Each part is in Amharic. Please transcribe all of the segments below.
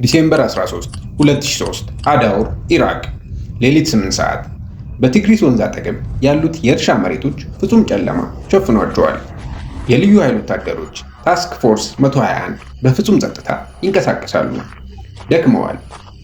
ዲሴምበር 13 2003 አዳውር ኢራቅ ሌሊት 8 ሰዓት። በቲግሪስ ወንዝ አጠገብ ያሉት የእርሻ መሬቶች ፍጹም ጨለማ ሸፍኗቸዋል። የልዩ ኃይል ወታደሮች ታስክ ፎርስ 121 በፍጹም ጸጥታ ይንቀሳቀሳሉ። ደክመዋል፣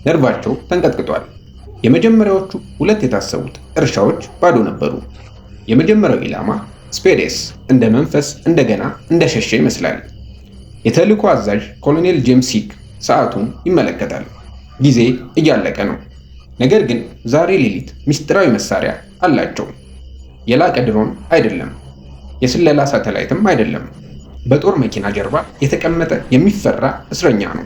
ነርቫቸው ተንቀጥቅጧል። የመጀመሪያዎቹ ሁለት የታሰቡት እርሻዎች ባዶ ነበሩ። የመጀመሪያው ኢላማ ስፔዴስ እንደ መንፈስ እንደገና እንደሸሸ ይመስላል። የተልዕኮ አዛዥ ኮሎኔል ጄምስ ሲክ ሰዓቱን ይመለከታል። ጊዜ እያለቀ ነው። ነገር ግን ዛሬ ሌሊት ምስጢራዊ መሳሪያ አላቸው። የላቀ ድሮን አይደለም፣ የስለላ ሳተላይትም አይደለም። በጦር መኪና ጀርባ የተቀመጠ የሚፈራ እስረኛ ነው።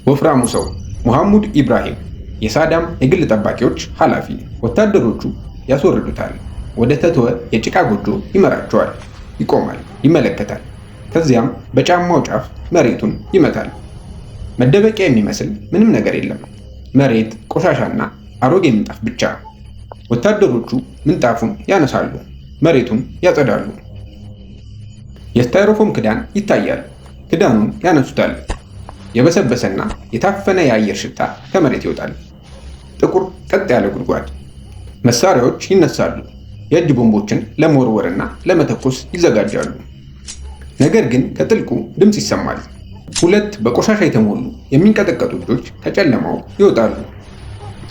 ወፍራሙ ሰው ሙሐሙድ ኢብራሂም፣ የሳዳም የግል ጠባቂዎች ኃላፊ። ወታደሮቹ ያስወርዱታል። ወደ ተተወ የጭቃ ጎጆ ይመራቸዋል። ይቆማል፣ ይመለከታል። ከዚያም በጫማው ጫፍ መሬቱን ይመታል። መደበቂያ የሚመስል ምንም ነገር የለም። መሬት፣ ቆሻሻና አሮጌ ምንጣፍ ብቻ። ወታደሮቹ ምንጣፉን ያነሳሉ፣ መሬቱን ያጸዳሉ። የስታይሮፎም ክዳን ይታያል። ክዳኑን ያነሱታል። የበሰበሰና የታፈነ የአየር ሽታ ከመሬት ይወጣል። ጥቁር ቀጥ ያለ ጉድጓድ። መሳሪያዎች ይነሳሉ። የእጅ ቦምቦችን ለመወርወርና ለመተኮስ ይዘጋጃሉ። ነገር ግን ከጥልቁ ድምፅ ይሰማል። ሁለት በቆሻሻ የተሞሉ የሚንቀጠቀጡ እጆች ከጨለማው ይወጣሉ።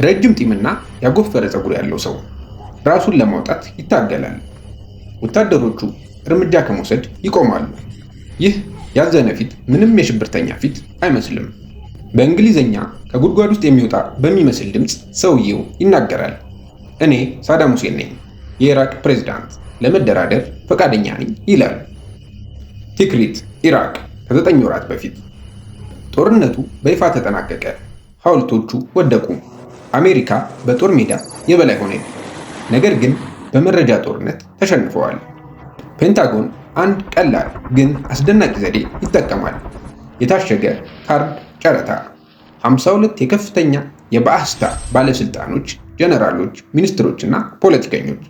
ረጅም ጢምና ያጎፈረ ፀጉር ያለው ሰው ራሱን ለማውጣት ይታገላል። ወታደሮቹ እርምጃ ከመውሰድ ይቆማሉ። ይህ ያዘነ ፊት ምንም የሽብርተኛ ፊት አይመስልም። በእንግሊዝኛ ከጉድጓድ ውስጥ የሚወጣ በሚመስል ድምፅ ሰውየው ይናገራል። እኔ ሳዳም ሁሴን ነኝ፣ የኢራቅ ፕሬዝዳንት፣ ለመደራደር ፈቃደኛ ነኝ ይላል። ቲክሪት ኢራቅ ከ9 ወራት በፊት ጦርነቱ በይፋ ተጠናቀቀ። ሐውልቶቹ ወደቁ። አሜሪካ በጦር ሜዳ የበላይ ሆነ። ነገር ግን በመረጃ ጦርነት ተሸንፈዋል። ፔንታጎን አንድ ቀላል ግን አስደናቂ ዘዴ ይጠቀማል። የታሸገ ካርድ ጨረታ። 52 የከፍተኛ የባአስታ ባለስልጣኖች፣ ጀነራሎች፣ ሚኒስትሮችና ፖለቲከኞች።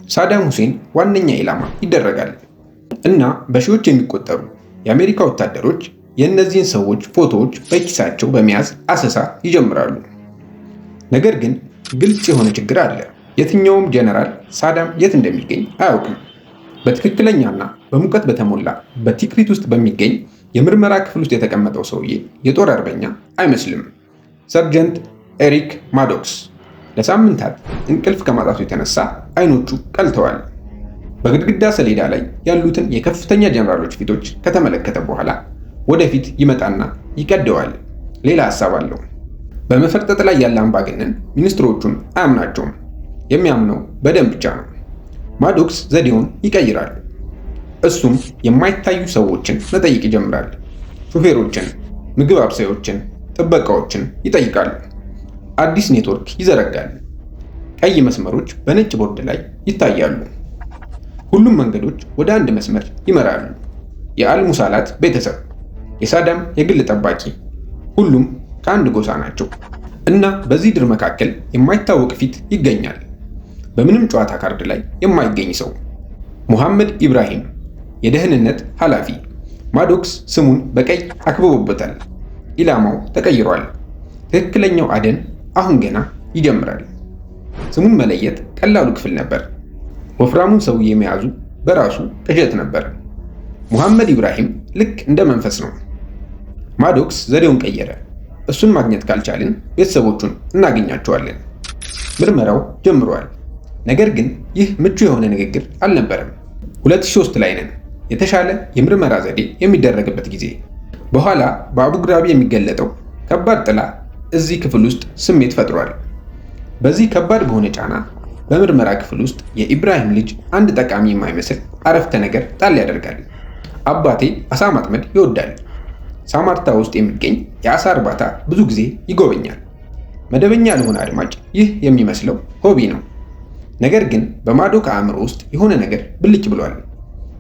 ሳዳም ሁሴን ዋነኛ ኢላማ ይደረጋል እና በሺዎች የሚቆጠሩ የአሜሪካ ወታደሮች የእነዚህን ሰዎች ፎቶዎች በኪሳቸው በመያዝ አሰሳ ይጀምራሉ። ነገር ግን ግልጽ የሆነ ችግር አለ። የትኛውም ጀነራል ሳዳም የት እንደሚገኝ አያውቅም። በትክክለኛና በሙቀት በተሞላ በቲክሪት ውስጥ በሚገኝ የምርመራ ክፍል ውስጥ የተቀመጠው ሰውዬ የጦር አርበኛ አይመስልም። ሰርጀንት ኤሪክ ማዶክስ ለሳምንታት እንቅልፍ ከማጣቱ የተነሳ አይኖቹ ቀልተዋል። በግድግዳ ሰሌዳ ላይ ያሉትን የከፍተኛ ጀነራሎች ፊቶች ከተመለከተ በኋላ ወደፊት ይመጣና ይቀደዋል። ሌላ ሐሳብ አለው። በመፈርጠጥ ላይ ያለ አምባገነን ሚኒስትሮቹን አያምናቸውም። የሚያምነው በደም ብቻ ነው። ማዶክስ ዘዴውን ይቀይራል። እሱም የማይታዩ ሰዎችን መጠየቅ ይጀምራል። ሹፌሮችን፣ ምግብ አብሳዮችን፣ ጥበቃዎችን ይጠይቃል። አዲስ ኔትወርክ ይዘረጋል። ቀይ መስመሮች በነጭ ቦርድ ላይ ይታያሉ። ሁሉም መንገዶች ወደ አንድ መስመር ይመራሉ። የአልሙሳላት ቤተሰብ፣ የሳዳም የግል ጠባቂ፣ ሁሉም ከአንድ ጎሳ ናቸው። እና በዚህ ድር መካከል የማይታወቅ ፊት ይገኛል። በምንም ጨዋታ ካርድ ላይ የማይገኝ ሰው። ሙሐመድ ኢብራሂም የደህንነት ኃላፊ። ማዶክስ ስሙን በቀይ አክብቦበታል። ኢላማው ተቀይሯል። ትክክለኛው አደን አሁን ገና ይጀምራል። ስሙን መለየት ቀላሉ ክፍል ነበር። ወፍራሙን ሰውዬ መያዙ በራሱ ቅዠት ነበር። ሙሐመድ ኢብራሂም ልክ እንደ መንፈስ ነው። ማዶክስ ዘዴውን ቀየረ። እሱን ማግኘት ካልቻልን ቤተሰቦቹን እናገኛቸዋለን። ምርመራው ጀምሯል። ነገር ግን ይህ ምቹ የሆነ ንግግር አልነበረም። 2003 ላይ ነን። የተሻለ የምርመራ ዘዴ የሚደረግበት ጊዜ። በኋላ በአቡግራቢ የሚገለጠው ከባድ ጥላ እዚህ ክፍል ውስጥ ስሜት ፈጥሯል። በዚህ ከባድ በሆነ ጫና በምርመራ ክፍል ውስጥ የኢብራሂም ልጅ አንድ ጠቃሚ የማይመስል አረፍተ ነገር ጣል ያደርጋል። አባቴ አሳ ማጥመድ ይወዳል። ሳማርታ ውስጥ የሚገኝ የአሳ እርባታ ብዙ ጊዜ ይጎበኛል። መደበኛ ለሆነ አድማጭ ይህ የሚመስለው ሆቢ ነው። ነገር ግን በማዶክ አእምሮ ውስጥ የሆነ ነገር ብልጭ ብሏል።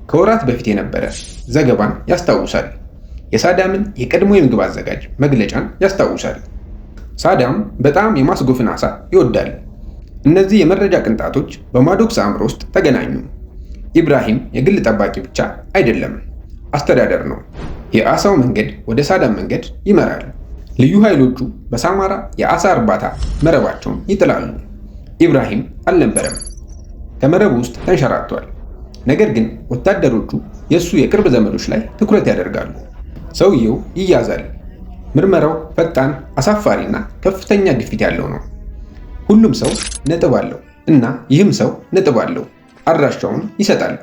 ከወራት በፊት የነበረ ዘገባን ያስታውሳል። የሳዳምን የቀድሞ የምግብ አዘጋጅ መግለጫን ያስታውሳል። ሳዳም በጣም የማስጎፍን አሳ ይወዳል። እነዚህ የመረጃ ቅንጣቶች በማዶክስ አእምሮ ውስጥ ተገናኙ። ኢብራሂም የግል ጠባቂ ብቻ አይደለም፣ አስተዳደር ነው። የአሳው መንገድ ወደ ሳዳም መንገድ ይመራል። ልዩ ኃይሎቹ በሳማራ የአሳ እርባታ መረባቸውን ይጥላሉ። ኢብራሂም አልነበረም፣ ከመረቡ ውስጥ ተንሸራቷል። ነገር ግን ወታደሮቹ የእሱ የቅርብ ዘመዶች ላይ ትኩረት ያደርጋሉ። ሰውየው ይያዛል። ምርመራው ፈጣን፣ አሳፋሪና ከፍተኛ ግፊት ያለው ነው። ሁሉም ሰው ነጥብ አለው እና ይህም ሰው ነጥብ አለው። አድራሻውን ይሰጣል።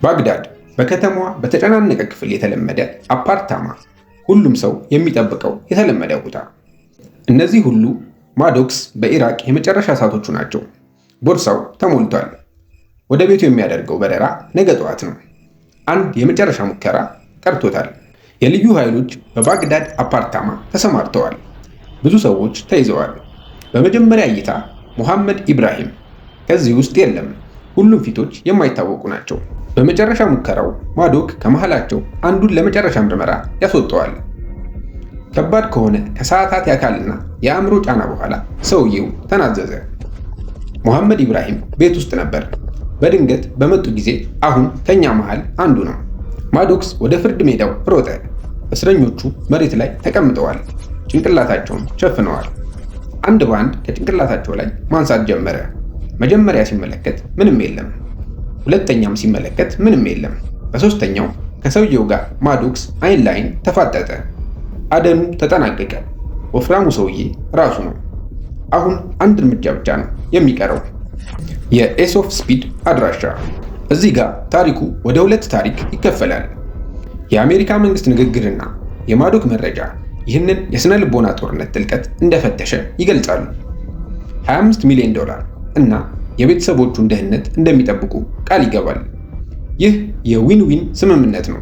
ባግዳድ በከተማዋ በተጨናነቀ ክፍል የተለመደ አፓርታማ፣ ሁሉም ሰው የሚጠብቀው የተለመደ ቦታ። እነዚህ ሁሉ ማዶክስ በኢራቅ የመጨረሻ ሰዓቶቹ ናቸው። ቦርሳው ተሞልቷል። ወደ ቤቱ የሚያደርገው በረራ ነገ ጠዋት ነው። አንድ የመጨረሻ ሙከራ ቀርቶታል። የልዩ ኃይሎች በባግዳድ አፓርታማ ተሰማርተዋል። ብዙ ሰዎች ተይዘዋል። በመጀመሪያ እይታ ሙሐመድ ኢብራሂም ከዚህ ውስጥ የለም። ሁሉም ፊቶች የማይታወቁ ናቸው። በመጨረሻ ሙከራው ማዶክ ከመሃላቸው አንዱን ለመጨረሻ ምርመራ ያስወጠዋል። ከባድ ከሆነ ከሰዓታት የአካልና የአእምሮ ጫና በኋላ ሰውየው ተናዘዘ። ሙሐመድ ኢብራሂም ቤት ውስጥ ነበር። በድንገት በመጡ ጊዜ አሁን ከኛ መሃል አንዱ ነው። ማዶክስ ወደ ፍርድ ሜዳው ሮጠ። እስረኞቹ መሬት ላይ ተቀምጠዋል። ጭንቅላታቸውን ሸፍነዋል። አንድ በአንድ ከጭንቅላታቸው ላይ ማንሳት ጀመረ። መጀመሪያ ሲመለከት ምንም የለም። ሁለተኛም ሲመለከት ምንም የለም። በሶስተኛው ከሰውየው ጋር ማዶክስ አይን ለአይን ተፋጠጠ። አደኑ ተጠናቀቀ። ወፍራሙ ሰውዬ ራሱ ነው። አሁን አንድ እርምጃ ብቻ ነው የሚቀረው። የኤስ ኦፍ ስፒድ አድራሻ። እዚህ ጋር ታሪኩ ወደ ሁለት ታሪክ ይከፈላል። የአሜሪካ መንግስት ንግግርና የማዶክ መረጃ ይህንን የስነ ልቦና ጦርነት ጥልቀት እንደፈተሸ ይገልጻሉ። $25 ሚሊዮን እና የቤተሰቦቹን ደህንነት እንደሚጠብቁ ቃል ይገባል። ይህ የዊን ዊን ስምምነት ነው።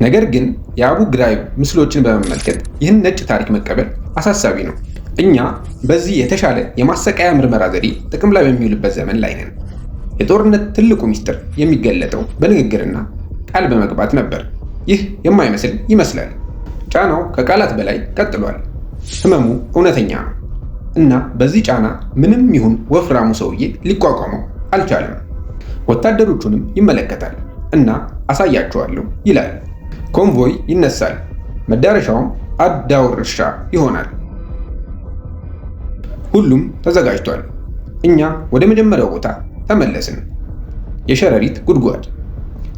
ነገር ግን የአቡ ግራይብ ምስሎችን በመመልከት ይህን ነጭ ታሪክ መቀበል አሳሳቢ ነው። እኛ በዚህ የተሻለ የማሰቃያ ምርመራ ዘዴ ጥቅም ላይ በሚውልበት ዘመን ላይ ነን። የጦርነት ትልቁ ሚስጥር የሚገለጠው በንግግርና ቃል በመግባት ነበር። ይህ የማይመስል ይመስላል። ጫናው ከቃላት በላይ ቀጥሏል። ህመሙ እውነተኛ ነው እና በዚህ ጫና ምንም ይሁን ወፍራሙ ሰውዬ ሊቋቋመው አልቻለም። ወታደሮቹንም ይመለከታል እና አሳያቸዋለሁ ይላል። ኮንቮይ ይነሳል። መዳረሻውም አዳውር እርሻ ይሆናል። ሁሉም ተዘጋጅቷል። እኛ ወደ መጀመሪያው ቦታ ተመለስን፣ የሸረሪት ጉድጓድ።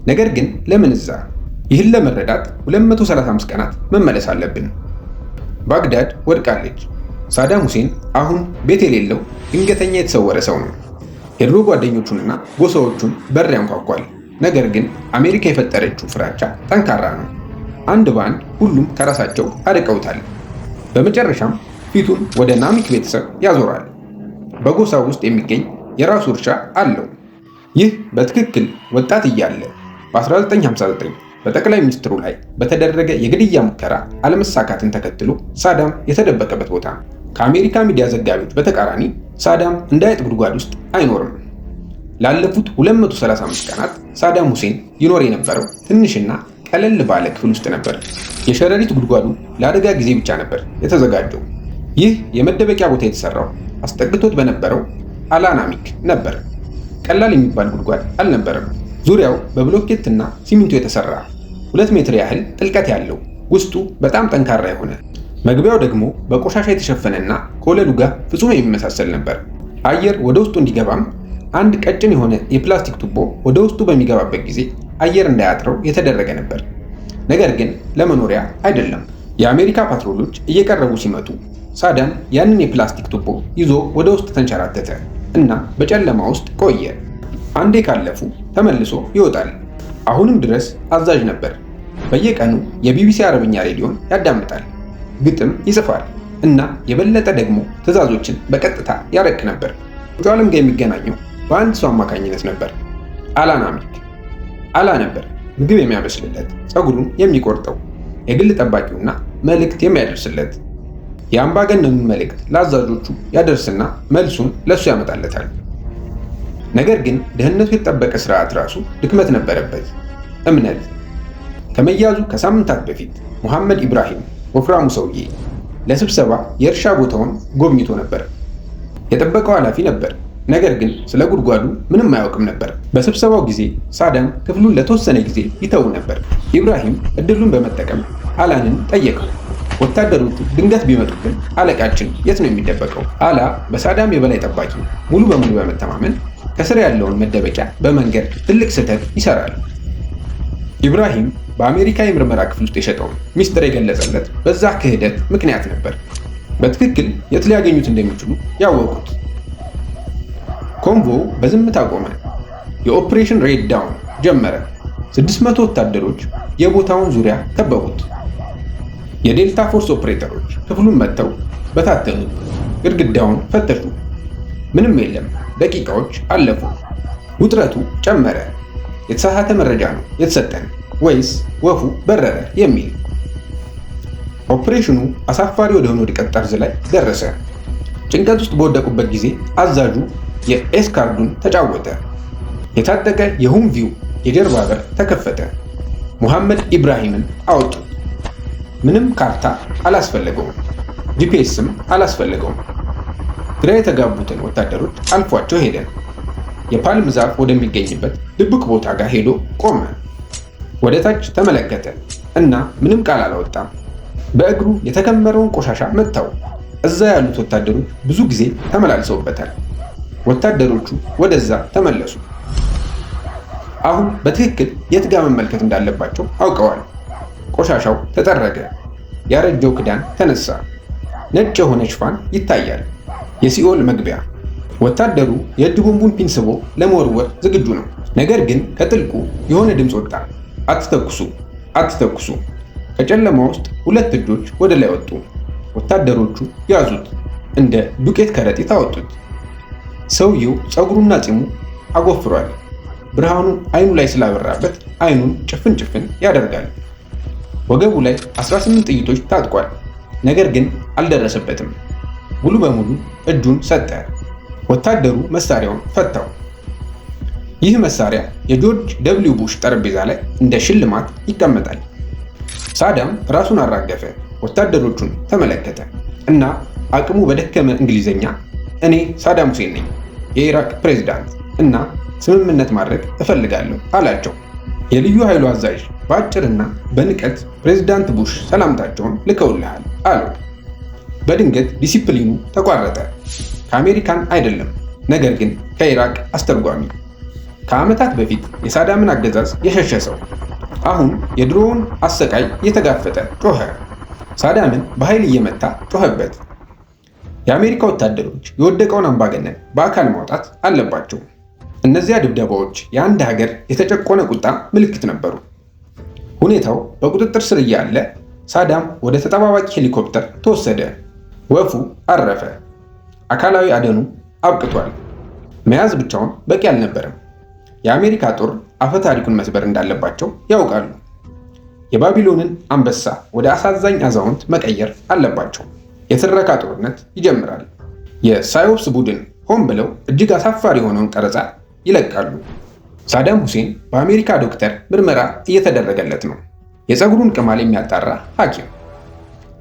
ነገር ግን ለምን እዛ? ይህን ለመረዳት 235 ቀናት መመለስ አለብን። ባግዳድ ወድቃለች። ሳዳም ሁሴን አሁን ቤት የሌለው ድንገተኛ የተሰወረ ሰው ነው። የድሮ ጓደኞቹንና ጎሳዎቹን በር ያንኳኳል። ነገር ግን አሜሪካ የፈጠረችው ፍራቻ ጠንካራ ነው። አንድ በአንድ ሁሉም ከራሳቸው አርቀውታል። በመጨረሻም ፊቱን ወደ ናሚክ ቤተሰብ ያዞራል። በጎሳው ውስጥ የሚገኝ የራሱ እርሻ አለው። ይህ በትክክል ወጣት እያለ በ1959 በጠቅላይ ሚኒስትሩ ላይ በተደረገ የግድያ ሙከራ አለመሳካትን ተከትሎ ሳዳም የተደበቀበት ቦታ ነው። ከአሜሪካ ሚዲያ ዘጋቢዎች በተቃራኒ ሳዳም እንደ አይጥ ጉድጓድ ውስጥ አይኖርም። ላለፉት 235 ቀናት ሳዳም ሁሴን ይኖር የነበረው ትንሽና ቀለል ባለ ክፍል ውስጥ ነበር። የሸረሪት ጉድጓዱ ለአደጋ ጊዜ ብቻ ነበር የተዘጋጀው። ይህ የመደበቂያ ቦታ የተሰራው አስጠግቶት በነበረው አላናሚክ ነበር። ቀላል የሚባል ጉድጓድ አልነበረም። ዙሪያው በብሎኬትና ሲሚንቶ የተሰራ 2 ሜትር ያህል ጥልቀት ያለው፣ ውስጡ በጣም ጠንካራ የሆነ፣ መግቢያው ደግሞ በቆሻሻ የተሸፈነና ከወለሉ ጋር ፍጹም የሚመሳሰል ነበር። አየር ወደ ውስጡ እንዲገባም አንድ ቀጭን የሆነ የፕላስቲክ ቱቦ ወደ ውስጡ በሚገባበት ጊዜ አየር እንዳያጥረው የተደረገ ነበር። ነገር ግን ለመኖሪያ አይደለም። የአሜሪካ ፓትሮሎች እየቀረቡ ሲመጡ ሳዳም ያንን የፕላስቲክ ቱቦ ይዞ ወደ ውስጥ ተንሸራተተ እና በጨለማ ውስጥ ቆየ። አንዴ ካለፉ ተመልሶ ይወጣል። አሁንም ድረስ አዛዥ ነበር። በየቀኑ የቢቢሲ አረብኛ ሬዲዮን ያዳምጣል፣ ግጥም ይጽፋል እና የበለጠ ደግሞ ትዕዛዞችን በቀጥታ ያረቅ ነበር። ከዓለም ጋር የሚገናኘው በአንድ ሰው አማካኝነት ነበር። አላናሚክ አላ ነበር ምግብ የሚያበስልለት፣ ፀጉሩን የሚቆርጠው፣ የግል ጠባቂውና መልእክት የሚያደርስለት። የአምባገነኑን መልእክት ለአዛዦቹ ያደርስና መልሱን ለሱ ያመጣለታል። ነገር ግን ደህንነቱ የተጠበቀ ስርዓት ራሱ ድክመት ነበረበት። እምነት። ከመያዙ ከሳምንታት በፊት ሙሐመድ ኢብራሂም ወፍራሙ ሰውዬ ለስብሰባ የእርሻ ቦታውን ጎብኝቶ ነበር። የጠበቀው ኃላፊ ነበር ነገር ግን ስለ ጉድጓዱ ምንም አያውቅም ነበር። በስብሰባው ጊዜ ሳዳም ክፍሉን ለተወሰነ ጊዜ ይተው ነበር። ኢብራሂም እድሉን በመጠቀም አላንን ጠየቀው። ወታደሮቹ ድንገት ቢመጡብን አለቃችን የት ነው የሚደበቀው? አላ በሳዳም የበላይ ጠባቂ ሙሉ በሙሉ በመተማመን ከስር ያለውን መደበቂያ በመንገድ ትልቅ ስህተት ይሰራል። ኢብራሂም በአሜሪካ የምርመራ ክፍል ውስጥ የሸጠውን ሚስጥር የገለጸለት በዛ ክህደት ምክንያት ነበር። በትክክል የት ሊያገኙት እንደሚችሉ ያወቁት። ኮንቮው በዝምታ ቆመ። የኦፕሬሽን ሬድ ዳውን ጀመረ። 600 ወታደሮች የቦታውን ዙሪያ ከበቡት። የዴልታ ፎርስ ኦፕሬተሮች ክፍሉን መጥተው በታተኑ። ግድግዳውን ፈተሹ። ምንም የለም። ደቂቃዎች አለፉ። ውጥረቱ ጨመረ። የተሳሳተ መረጃ ነው የተሰጠን ወይስ ወፉ በረረ የሚል። ኦፕሬሽኑ አሳፋሪ ወደሆነ ውድቀት ጠርዝ ላይ ደረሰ። ጭንቀት ውስጥ በወደቁበት ጊዜ አዛዡ የኤስ ካርዱን ተጫወተ። የታጠቀ የሁምቪው የጀርባ በር ተከፈተ። ሙሐመድ ኢብራሂምን አወጡ። ምንም ካርታ አላስፈለገውም። ጂፒኤስም አላስፈለገውም። ግራ የተጋቡትን ወታደሮች አልፏቸው ሄደ። የፓልም ዛፍ ወደሚገኝበት ድብቅ ቦታ ጋር ሄዶ ቆመ። ወደ ታች ተመለከተ እና ምንም ቃል አላወጣም። በእግሩ የተከመረውን ቆሻሻ መታው። እዛ ያሉት ወታደሮች ብዙ ጊዜ ተመላልሰውበታል። ወታደሮቹ ወደዛ ተመለሱ። አሁን በትክክል የት ጋር መመልከት እንዳለባቸው አውቀዋል። ቆሻሻው ተጠረገ። ያረጀው ክዳን ተነሳ። ነጭ የሆነ ሽፋን ይታያል። የሲኦል መግቢያ። ወታደሩ የእጅ ቦምቡን ፒን ስቦ ለመወርወር ዝግጁ ነው። ነገር ግን ከጥልቁ የሆነ ድምፅ ወጣ። አትተኩሱ፣ አትተኩሱ። ከጨለማ ውስጥ 2 እጆች ወደ ላይ ወጡ። ወታደሮቹ ያዙት። እንደ ዱቄት ከረጢት አወጡት። ሰውየው ፀጉሩና ፂሙ አጎፍሯል። ብርሃኑ አይኑ ላይ ስላበራበት አይኑን ጭፍን ጭፍን ያደርጋል። ወገቡ ላይ 18 ጥይቶች ታጥቋል። ነገር ግን አልደረሰበትም። ሙሉ በሙሉ እጁን ሰጠ። ወታደሩ መሳሪያውን ፈታው። ይህ መሳሪያ የጆርጅ ደብሊው ቡሽ ጠረጴዛ ላይ እንደ ሽልማት ይቀመጣል። ሳዳም ራሱን አራገፈ። ወታደሮቹን ተመለከተ እና አቅሙ በደከመ እንግሊዝኛ እኔ ሳዳም ሁሴን ነኝ፣ የኢራቅ ፕሬዝዳንት እና ስምምነት ማድረግ እፈልጋለሁ አላቸው። የልዩ ኃይሉ አዛዥ በአጭርና በንቀት ፕሬዝዳንት ቡሽ ሰላምታቸውን ልከውልሃል አለው። በድንገት ዲሲፕሊኑ ተቋረጠ። ከአሜሪካን አይደለም፣ ነገር ግን ከኢራቅ አስተርጓሚ። ከዓመታት በፊት የሳዳምን አገዛዝ የሸሸ ሰው አሁን የድሮውን አሰቃይ እየተጋፈጠ ጮኸ። ሳዳምን በኃይል እየመታ ጮኸበት። የአሜሪካ ወታደሮች የወደቀውን አምባገነን በአካል ማውጣት አለባቸው። እነዚያ ድብደባዎች የአንድ ሀገር የተጨቆነ ቁጣ ምልክት ነበሩ። ሁኔታው በቁጥጥር ስር እያለ ሳዳም ወደ ተጠባባቂ ሄሊኮፕተር ተወሰደ። ወፉ አረፈ። አካላዊ አደኑ አብቅቷል። መያዝ ብቻውን በቂ አልነበረም። የአሜሪካ ጦር አፈታሪኩን መስበር እንዳለባቸው ያውቃሉ። የባቢሎንን አንበሳ ወደ አሳዛኝ አዛውንት መቀየር አለባቸው። የትረካ ጦርነት ይጀምራል። የሳዮፕስ ቡድን ሆን ብለው እጅግ አሳፋሪ የሆነውን ቀረጻ ይለቃሉ። ሳዳም ሁሴን በአሜሪካ ዶክተር ምርመራ እየተደረገለት ነው። የፀጉሩን ቅማል የሚያጣራ ሐኪም።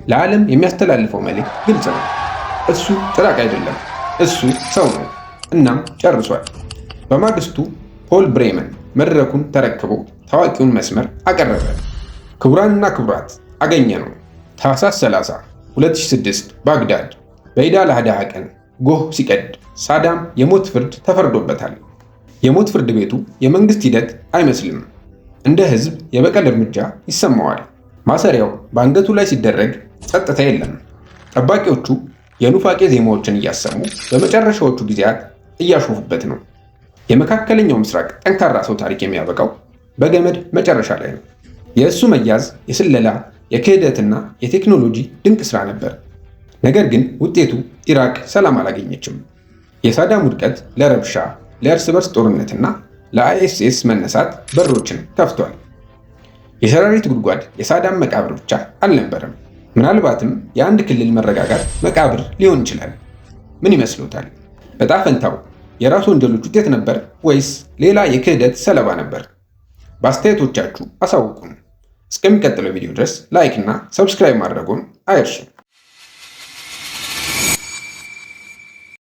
ለዓለም የሚያስተላልፈው መልእክት ግልጽ ነው። እሱ ጭራቅ አይደለም፣ እሱ ሰው ነው። እናም ጨርሷል። በማግስቱ ፖል ብሬመን መድረኩን ተረክቦ ታዋቂውን መስመር አቀረበ። ክቡራንና ክቡራት፣ አገኘ ነው። ታህሳስ 30 2006 ባግዳድ በኢድ አል አድሃ ቀን ጎህ ሲቀድ ሳዳም የሞት ፍርድ ተፈርዶበታል። የሞት ፍርድ ቤቱ የመንግስት ሂደት አይመስልም። እንደ ህዝብ የበቀል እርምጃ ይሰማዋል። ማሰሪያው በአንገቱ ላይ ሲደረግ ጸጥታ የለም። ጠባቂዎቹ የኑፋቄ ዜማዎችን እያሰሙ በመጨረሻዎቹ ጊዜያት እያሾፉበት ነው። የመካከለኛው ምስራቅ ጠንካራ ሰው ታሪክ የሚያበቃው በገመድ መጨረሻ ላይ ነው። የእሱ መያዝ የስለላ የክህደትና የቴክኖሎጂ ድንቅ ስራ ነበር። ነገር ግን ውጤቱ ኢራቅ ሰላም አላገኘችም። የሳዳም ውድቀት ለረብሻ፣ ለእርስ በርስ ጦርነትና ለአይኤስኤስ መነሳት በሮችን ከፍቷል። የሸረሪት ጉድጓድ የሳዳም መቃብር ብቻ አልነበረም። ምናልባትም የአንድ ክልል መረጋጋት መቃብር ሊሆን ይችላል። ምን ይመስሎታል? ዕጣ ፈንታው የራሱ ወንጀሎች ውጤት ነበር ወይስ ሌላ የክህደት ሰለባ ነበር? በአስተያየቶቻችሁ አሳውቁን። እስከሚቀጥለው ቪዲዮ ድረስ ላይክ እና ሰብስክራይብ ማድረጉን አይርሱ።